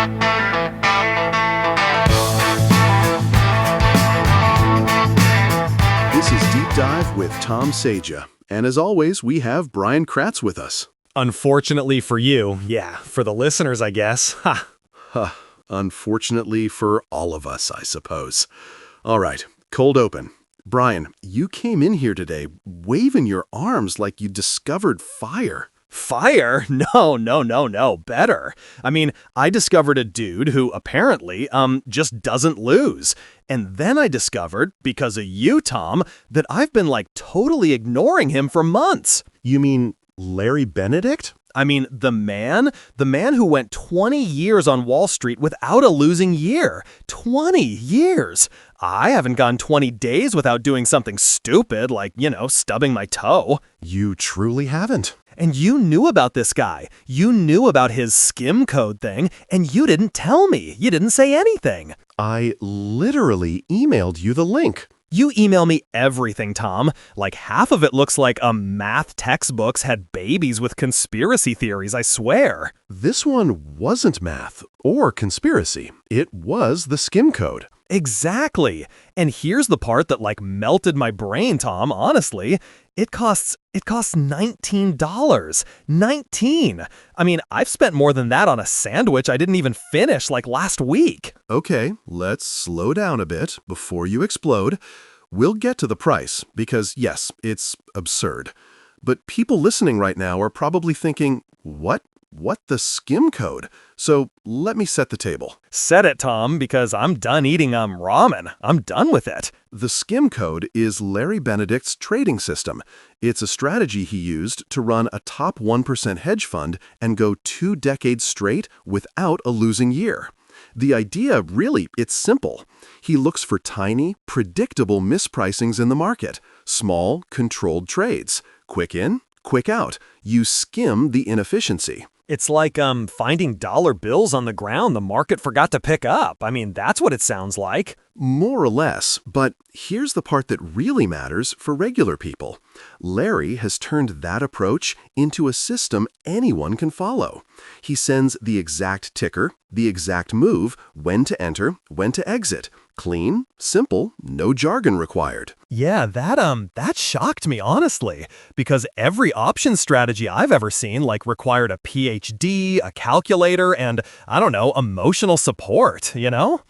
This is Deep Dive with Tom Sayja. And as always, we have Brian Cratz with us. Unfortunately for you, yeah, for the listeners, I guess. Ha! Huh. Unfortunately for all of us, I suppose. All right, cold open. Brian, you came in here today waving your arms like you discovered fire. Fire? No, better. I mean, I discovered a dude who apparently, just doesn't lose. And then I discovered, because of you, Tom, that I've been totally ignoring him for months. You mean Larry Benedict? I mean, the man who went 20 years on Wall Street without a losing year. 20 years. I haven't gone 20 days without doing something stupid like, stubbing my toe. You truly haven't. And you knew about this guy. You knew about his Skim Code thing, and you didn't tell me. You didn't say anything. I literally emailed you the link. You email me everything, Tom. Half of it looks like math textbooks had babies with conspiracy theories, I swear. This one wasn't math or conspiracy. It was the Skim Code. Exactly. And here's the part that melted my brain, Tom, honestly. It costs $19. 19. I mean, I've spent more than that on a sandwich I didn't even finish last week. Okay, let's slow down a bit before you explode. We'll get to the price because, yes, it's absurd. But people listening right now are probably thinking, what the Skim Code? So let me set the table. Set it, Tom, because I'm done eating ramen. I'm done with it. The Skim Code is Larry Benedict's trading system. It's a strategy he used to run a top 1% hedge fund and go 2 decades straight without a losing year. The idea, really, it's simple. He looks for tiny, predictable mispricings in the market, small, controlled trades. Quick in, quick out. You skim the inefficiency. It's like finding dollar bills on the ground the market forgot to pick up. I mean, that's what it sounds like. More or less, but here's the part that really matters for regular people. Larry has turned that approach into a system anyone can follow. He sends the exact ticker, the exact move, when to enter, when to exit. Clean, simple, no jargon required. Yeah, that shocked me, honestly, because every option strategy I've ever seen required a PhD, a calculator, and, emotional support,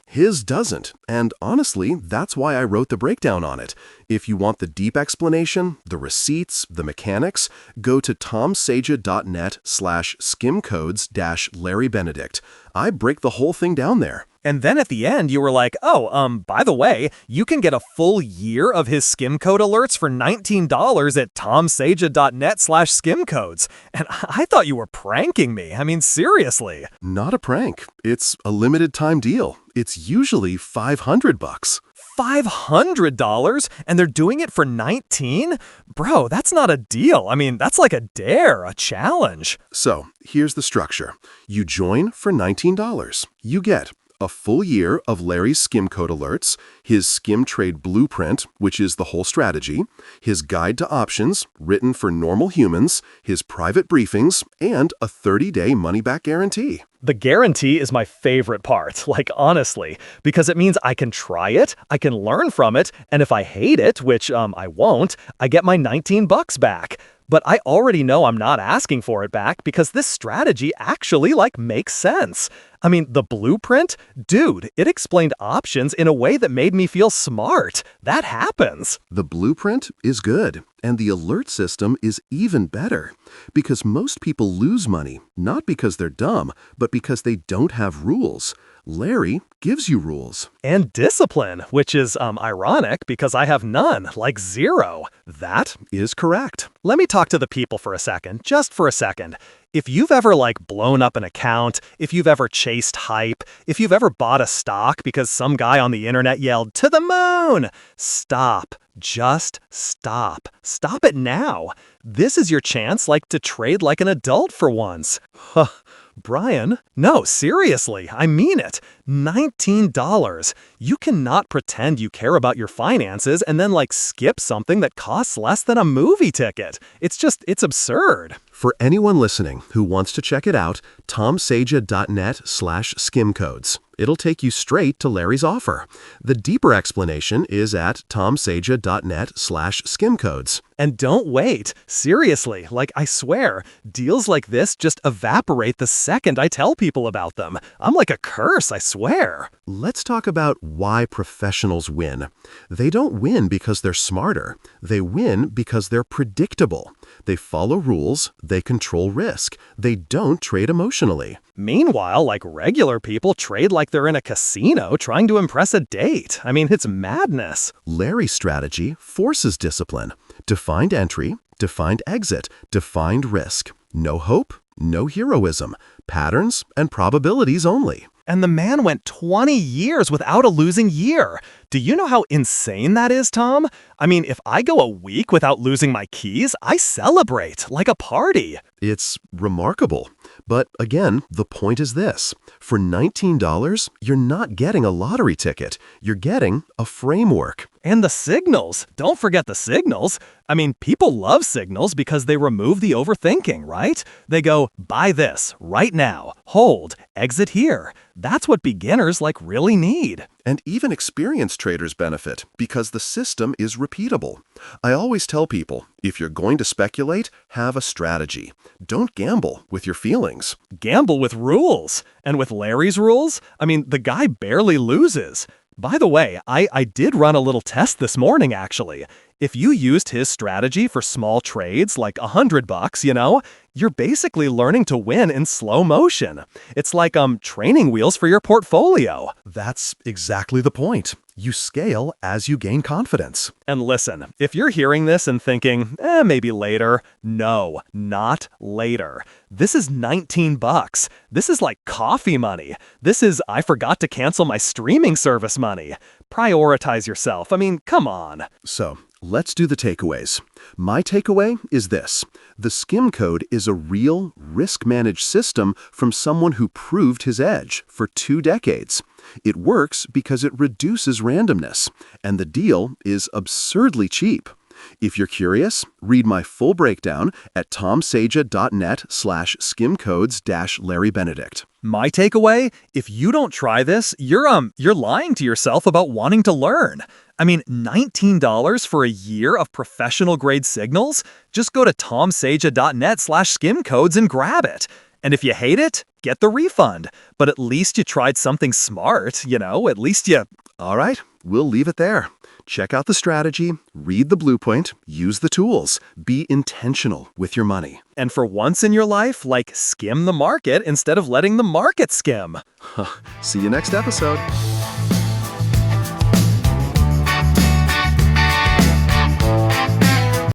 His doesn't, and honestly, that's why I wrote the breakdown on it. If you want the deep explanation, the receipts, the mechanics, go to tomsayja.net/skimcodes-Larry Benedict. I break the whole thing doim there. And then at the end, you were like, by the way, you can get a full year of his Skim Code alerts for $19 at tomsayja.net/skimcodes. And I thought you were pranking me. I mean, seriously. Not a prank. It's a limited time deal. It's usually $500. $500? And they're doing it for 19? Bro, that's not a deal. I mean, that's like a dare, a challenge. So, here's the structure. You join for $19. You get a full year of Larry's Skim Code alerts, his Skim Trade Blueprint, which is the whole strategy, his guide to options, written for normal humans, his private briefings, and a 30-day money-back guarantee. The guarantee is my favorite part, honestly, because it means I can try it, I can learn from it, and if I hate it, which I won't, I get my $19 back. But I already know I'm not asking for it back because this strategy actually makes sense. I mean, the blueprint? Dude, it explained options in a way that made me feel smart. That happens. The blueprint is good, and the alert system is even better. Because most people lose money, not because they're dumb, but because they don't have rules. Larry gives you rules. And discipline, which is ironic because I have none, zero. That is correct. Let me talk to the people for a second, just for a second. If you've ever blown up an account, if you've ever chased hype, if you've ever bought a stock because some guy on the internet yelled, "To the moon!" Stop. Just stop. Stop it now. This is your chance to trade like an adult for once. Brian, no, seriously, I mean it. $19. You cannot pretend you care about your finances and then skip something that costs less than a movie ticket. It's absurd. For anyone listening who wants to check it out, tomsayja.net/skimcodes. It'll take you straight to Larry's offer. The deeper explanation is at tomsayja.net/skimcodes. And don't wait. Seriously, I swear, deals like this just evaporate the second I tell people about them. I'm like a curse, I swear. Let's talk about why professionals win. They don't win because they're smarter. They win because they're predictable. They follow rules. They control risk. They don't trade emotionally. Meanwhile, regular people trade like they're in a casino trying to impress a date. I mean, it's madness. Larry's strategy forces discipline. Defined entry, defined exit, defined risk. No hope, no heroism. Patterns and probabilities only. And the man went 20 years without a losing year. Do you know how insane that is, Tom? I mean, if I go a week without losing my keys, I celebrate like a party. It's remarkable. But again, the point is this. For $19, you're not getting a lottery ticket. You're getting a framework. And the signals. Don't forget the signals. I mean, people love signals because they remove the overthinking, right? They go, buy this right now, hold, exit here. That's what beginners really need. And even experienced traders benefit because the system is repeatable. I always tell people, if you're going to speculate, have a strategy. Don't gamble with your feelings. Gamble with rules. And with Larry's rules, I mean, the guy barely loses. By the way, I did run a little test this morning, actually. If you used his strategy for small trades, like $100, you're basically learning to win in slow motion. It's like training wheels for your portfolio. That's exactly the point. You scale as you gain confidence. And listen, if you're hearing this and thinking, maybe later, no, not later. This is $19. This is like coffee money. This is I forgot to cancel my streaming service money. Prioritize yourself. I mean, come on. So, let's do the takeaways. My takeaway is this. The Skim Code is a real, risk-managed system from someone who proved his edge for 2 decades. It works because it reduces randomness, and the deal is absurdly cheap. If you're curious, read my full breakdown at tomsayja.net/skimcodes-Larry Benedict. My takeaway? If you don't try this, you're lying to yourself about wanting to learn. I mean, $19 for a year of professional-grade signals? Just go to tomsayja.net/skimcodes and grab it. And if you hate it, get the refund. But at least you tried something smart, at least you... All right, we'll leave it there. Check out the strategy, read the blueprint, use the tools. Be intentional with your money. And for once in your life, skim the market instead of letting the market skim. See you next episode.